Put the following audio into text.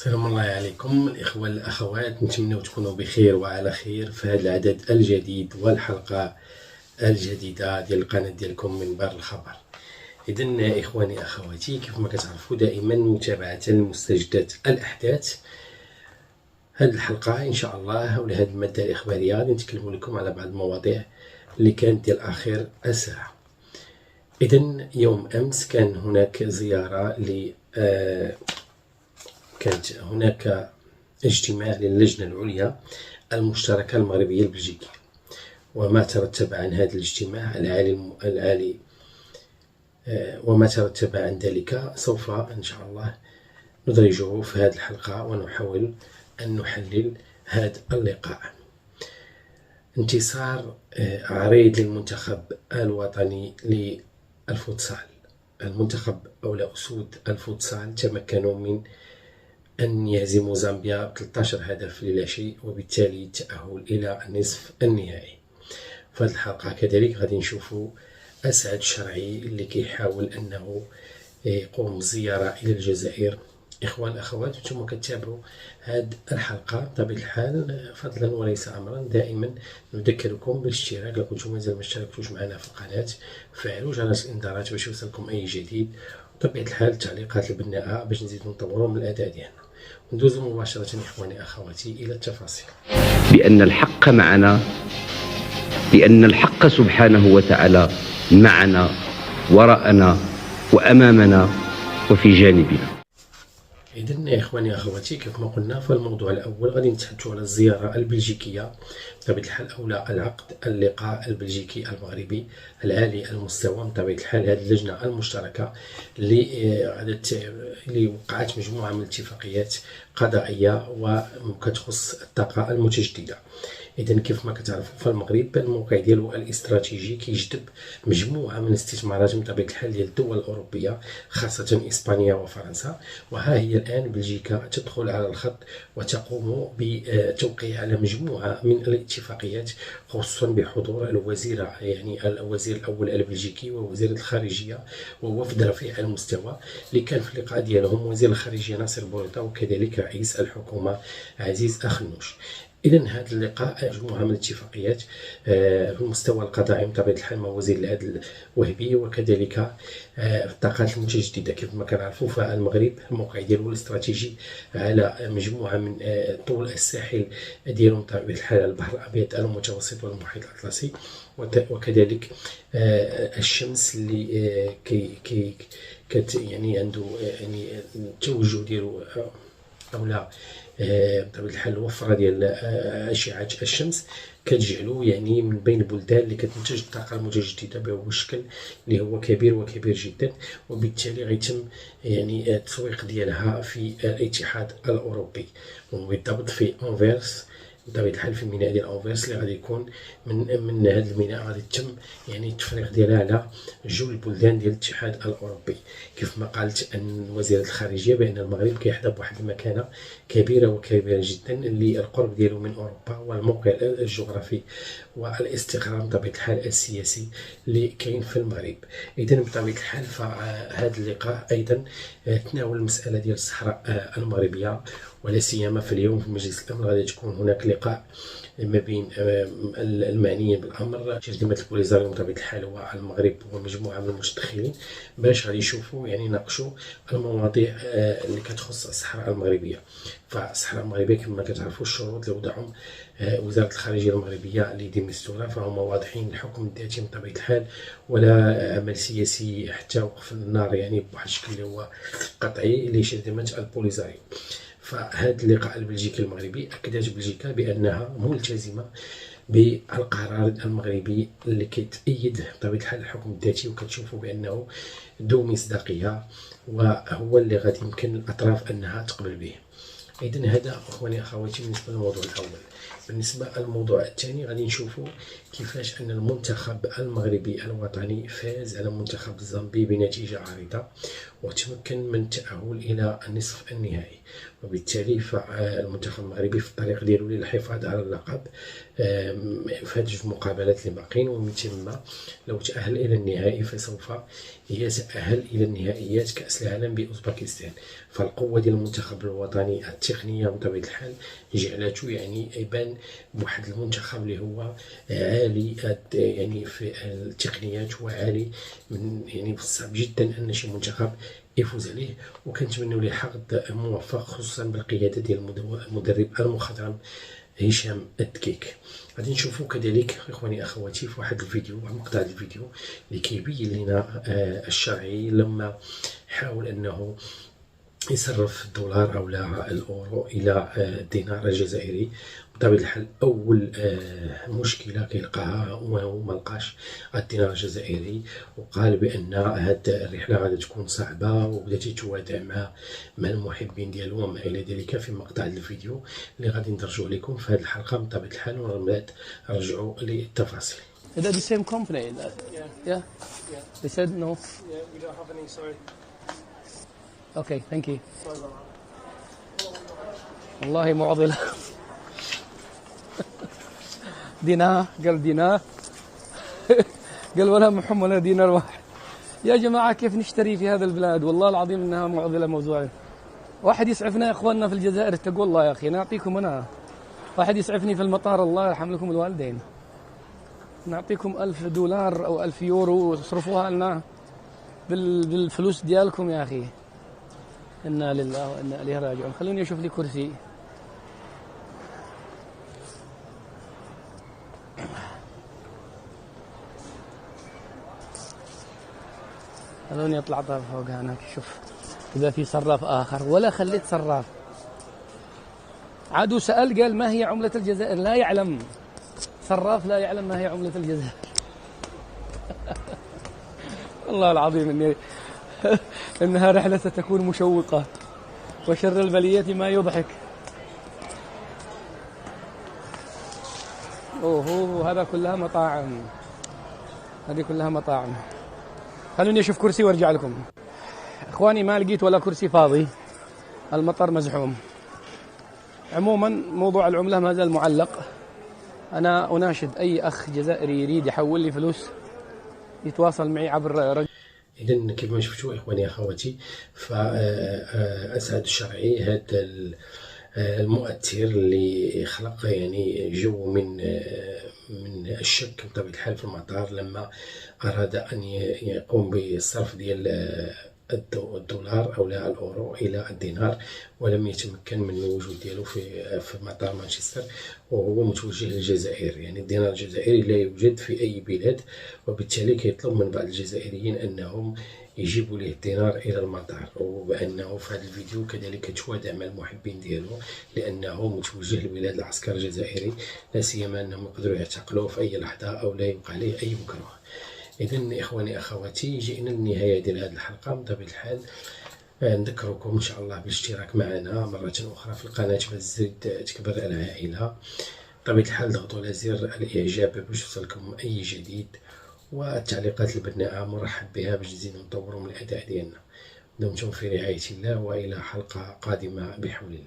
سلام الله عليكم الإخوة الأخوات، نتمنى تكونوا بخير وعلى خير في هذا العدد الجديد والحلقة الجديدة ديال القناة ديالكم منبر الخبر. إذن إخواني أخواتي، كيف ما كتعرفوا دائما متابعة لمستجدات الأحداث، هذه الحلقة إن شاء الله ولا هذه المادة الإخبارية غادي نتكلموا لكم على بعض المواضيع اللي كانت ديال آخر الساعة. إذن يوم أمس كان هناك زيارة كانت هناك اجتماع للجنة العليا المشتركة المغربية البلجيكية، وما ترتب عن هذا الاجتماع العالي وما ترتب عن ذلك سوف إن شاء الله ندرجه في هذه الحلقة ونحاول أن نحلل هذا اللقاء. انتصار عريض للمنتخب الوطني للفوتسال. المنتخب أو أسود الفوتسال تمكنوا من أن يهزموا زامبيا ب 13 هدف للا شيء، وبالتالي التأهل إلى النصف النهائي. في هذه الحلقة كذلك غادي نشوفوا أسعد الشرعي اللي كيحاول أنه يقوم بزيارة إلى الجزائر. إخوان الأخوات، نتوما كتابعوا هذه الحلقة بطبيعة الحال فضلا وليس أمرا، دائما نذكركم بالاشتراك. لو كنتم مازال ما اشتركتوش معنا في القناة فعلوا جرس الإنذارات باش يوصلكم أي جديد، بطبيعة الحال التعليقات البناءة باش نزيدو نطوروا من الأداء ديالنا. ندوز مباشرة إخواني أخواتي إلى التفاصيل. بأن الحق معنا، بأن الحق سبحانه وتعالى معنا وراءنا وأمامنا وفي جانبنا. إذن يا إخواني أخواتي، كيف ما قلنا في الموضوع الأول غادي نتحدثوا على الزيارة البلجيكية بطبيعة الحال، أولى العقد اللقاء البلجيكي المغربي العالي المستوى. بطبيعة الحال هذه اللجنة المشتركة اللي وقعت مجموعة من الاتفاقيات قضائية وكتخص الطاقة المتجددة. إذن كيف ما كتعرفوا فالمغرب الموقع ديالو الاستراتيجي كيجذب مجموعة من الاستثمارات بطبيعة الحال ديال الدول الأوروبية، خاصة إسبانيا وفرنسا. وها هي الآن بلجيكا تدخل على الخط وتقوم بتوقيع على مجموعة من الاتفاقيات، خصوصا بحضور الوزير الأول البلجيكي ووزير الخارجية ووفد رفيع المستوى اللي كان في اللقاء ديالهم وزير الخارجية ناصر بوريطة وكذلك رئيس الحكومة عزيز أخنوش. إذن هذا اللقاء مجموعة من الاتفاقيات في المستوى القضائي بطبيعة الحال مع وزير العدل وهبي، وكذلك الطاقات المتجددة. كيف ما كنعرفوا فالمغرب الموقع ديالو الاستراتيجي على مجموعة من طول الساحل ديالو بطبيعة الحال البحر الأبيض المتوسط والمحيط الأطلسي، وكذلك الشمس اللي عنده التوجه ديالو أو بطبيعة الحال الوفرة ديال أشعة الشمس كتجعلو من بين البلدان اللي كتنتج الطاقة المتجددة بشكل اللي هو كبير وكبير جدا، وبالتالي غيتم التسويق ديالها في الاتحاد الأوروبي، وبالضبط في أنفيرس بطبيعة الحال في الميناء ديال أنفيرس اللي غادي يكون من هذا الميناء غادي يتم التفريغ ديالها على جوج البلدان ديال الاتحاد الأوروبي. كيف ما قالت أن وزيرة الخارجية بأن المغرب كيحظى بواحد المكانة كبيرة وكبيرة جدا اللي القرب ديالو من أوروبا والموقع الجغرافي والاستقرار بطبيعة الحال السياسي اللي كاين في المغرب. إذن بطبيعة الحال فهذا اللقاء أيضا تناول المسألة ديال الصحراء المغربية، ولا سيما في اليوم في مجلس الأمن غادي تكون هناك لقاء ما بين المعنيين بالامر شرذمه البوليزاريو بطبيعه الحال والمغرب ومجموعه من المتدخلين باش غادي يشوفوا يناقشوا المواضيع اللي كتخص الصحراء المغربيه. فالصحراء المغربيه كما كتعرفوا الشروط اللي وضعهم وزاره الخارجيه المغربيه اللي دي مستوره فهم واضحين، الحكم الذاتي بطبيعه الحال ولا عمل سياسي حتى وقف النار بواحد الشكل اللي هو قطعي لشرذمه البوليزاريو. فهذا اللقاء البلجيكي المغربي أكدت بلجيكا بأنها ملتزمة بالقرار المغربي اللي كيتأيد بطبيعة الحال الحكم الذاتي، وكتشوفوا بأنه ذو مصداقية وهو اللي غادي يمكن الأطراف أنها تقبل به. إذن هذا أخواني أخواتي بالنسبة للموضوع الأول. بالنسبة للموضوع الثاني غادي نشوفوا كيفاش أن المنتخب المغربي الوطني فاز على منتخب الزامبي بنتيجة عريضة وتمكن من التأهل إلى النصف النهائي، وبالتالي فالمنتخب المغربي في الطريق ديالو للحفاظ على اللقب في هذه المقابلات اللي باقين، ومن ثم لو تأهل إلى النهائي فسوف يتأهل إلى النهائيات كأس العالم بأوزبكستان. فالقوة ديال المنتخب الوطني التقنية بطبيعة الحال جعلته يعني يبان بواحد المنتخب اللي هو عالي يعني في التقنيات وعالي من يعني صعب جدا أن شي منتخب يفوز عليه، وكنتمنوا ليه حظ موفق خصوصا بالقيادة ديال المدرب المخضرم هشام الدكيك. غادي نشوفوا كذلك اخواني اخواتي في واحد الفيديو، واحد مقطع الفيديو اللي كيبين لنا الشرعي لما حاول انه يصرف الدولار او لا الاورو الى الدينار الجزائري. بطبيعة الحال اول مشكله كيلقاها وهو ما لقاش الدينار الجزائري، وقال بان هاد الرحله غادي تكون صعبه، وبدا يتوادع مع المحبين ديالو وما الى ذلك في مقطع الفيديو اللي غادي ندرجوه لكم في هذه الحلقه بطبيعه الحال، ومن بعد رجعوا للتفاصيل. Is that the same company? Yeah. They said no. Yeah, we don't have any, sorry. Okay, thank you. Sorry about that. والله معضلة. دينار قال دينار قال ولا محملة دينار واحد. يا جماعة كيف نشتري في هذا البلاد؟ والله العظيم انها معضلة موضوعية. واحد يسعفنا يا اخواننا في الجزائر، اتقوا الله يا اخي، نعطيكم انا. واحد يسعفني في المطار، الله يرحم لكم الوالدين. نعطيكم $1000 أو 1000 يورو تصرفوها لنا بالفلوس ديالكم يا أخي. إنا لله وإنا إليه راجعون. خلوني أشوف لي كرسي. خلوني أطلع طرف فوق هناك شوف إذا في صراف آخر، ولا خليت صراف. عادوا سأل قال ما هي عملة الجزائر؟ لا يعلم. صراف لا يعلم ما هي عملة الجزائر. والله العظيم إنها رحلة ستكون مشوقة، وشر البلية ما يضحك. أوه هذا كلها مطاعم، هذه كلها مطاعم. خلوني أشوف كرسي وارجع لكم. إخواني ما لقيت ولا كرسي فاضي، المطار مزحوم. عموما موضوع العملة ما زال معلق. أنا أناشد أي أخ جزائري يريد يحول لي فلوس يتواصل معي عبر إذن كيف ما شفتوا إخواني أخواتي، فأسعد الشرعي هذا المؤثر اللي خلق يعني جو من الشك بطبيعة الحال في المطار لما أراد أن يقوم بالصرف ديال الدولار أو لا الأورو إلى الدينار، ولم يتمكن من الوجود ديالو في مطار مانشستر، وهو متوجه للجزائر. يعني الدينار الجزائري لا يوجد في أي بلاد، وبالتالي كيطلب من بعض الجزائريين أنهم يجيبوا ليه الدينار إلى المطار، وبأنه في هذا الفيديو كذلك توادع مع المحبين ديالو لأنه متوجه لبلاد العسكر الجزائري، لا سيما أنهم يقدروا يعتقلوه في أي لحظة أو لا يبقى عليه أي مكروه. إذن إخواني أخواتي جئنا للنهاية ديال هذه الحلقة. بطبيعة الحال نذكركم إن شاء الله بالاشتراك معنا مرة أخرى في القناة باش تزيد تكبر العائلة. بطبيعة الحال ضغطوا على زر الإعجاب باش يوصلكم أي جديد، والتعليقات البناءة مرحب بها باش نزيدو نطوروا من الأداء ديالنا. دمتم في رعاية الله، وإلى حلقة قادمة بحول الله.